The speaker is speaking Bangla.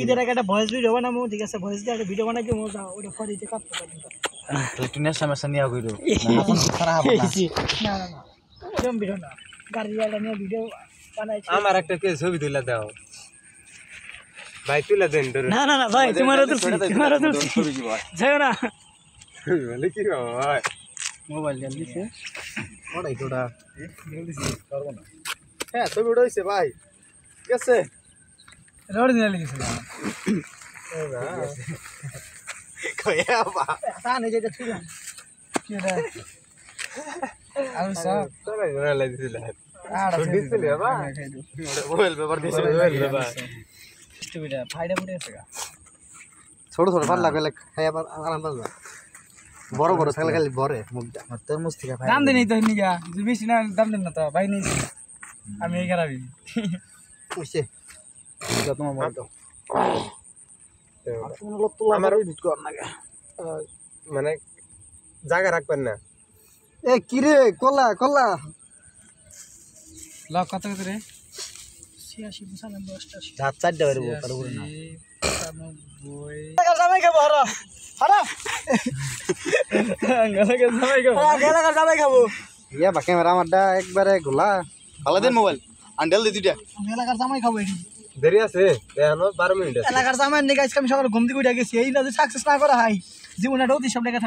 ঈদের আগে একটা ভয়েস ভিডিও বানাবো, ঠিক আছে? ভয়েস দিয়ে একটা ভিডিও বানাই মজা ওটা পরে যে কাটতে পারবো। প্লেটিনের সমস্যা নিয়ে কইরো এখন খারাপ হবে না না না এরকম ভিডিও না, গাড়িওয়ালা নিয়ে ভিডিও বানাইছি। আমার একটা কে ছবি তুলে দাও ভাই, তুলে দেন ধরুন। না না না ভাই, তোমারও তো যাও না। বলে কি ভাই, মোবাইল দেন দিছে ওটাই তোটা পারবো না। হ্যাঁ ছবি উঠাইছে ভাই, ঠিক আছে। অরিজিনাল কিছু না কইয়া বা সানে যেটা ছিল কি রে আমি সব তোরা ঘরে লাই দিছিল আর দিছিল বা মোবাইল পেপার দিছিল, মোবাইল পেপার স্টুপিডা ফাইডা পড়ে আছে গা। ছোট ছোট পাল্লা গেলে খাই আবার আরাম পাবে, বড় বড় থাকলে খালি ভরে মুখটা তরমুজ থেকে খাই। দাম দেনি তো নিগা, যদি বেশি না দাম দেন না তো ভাই নিছি আমি এই খারাপই কইছে তোমার মোবাইল দাও আমার এডিট কর না মানে জায়গা রাখবেন না। এ কি রে কলা কলা লক কত কত রে? 86 95 88 রাত 4টা বের হবো কারো করে না 95 জামাই খাবো হরা হরা গেলা জামাই খাবো ইয়া বা ক্যামেরা আমারটা একবারে গোলা ভালো দেন মোবাইল আন্ডেল দি দুইটা এলাকার জামাই খাবো এটি। দেরি আছে এখনো 12 মিনিট আছে। এলাকার জামাই নিয়ে আজকে আমি সকালে ঘুম থেকে উঠে গেছি, এই না যে সাকসেস না করা হয় জীবনে একটা অতি সব লেখা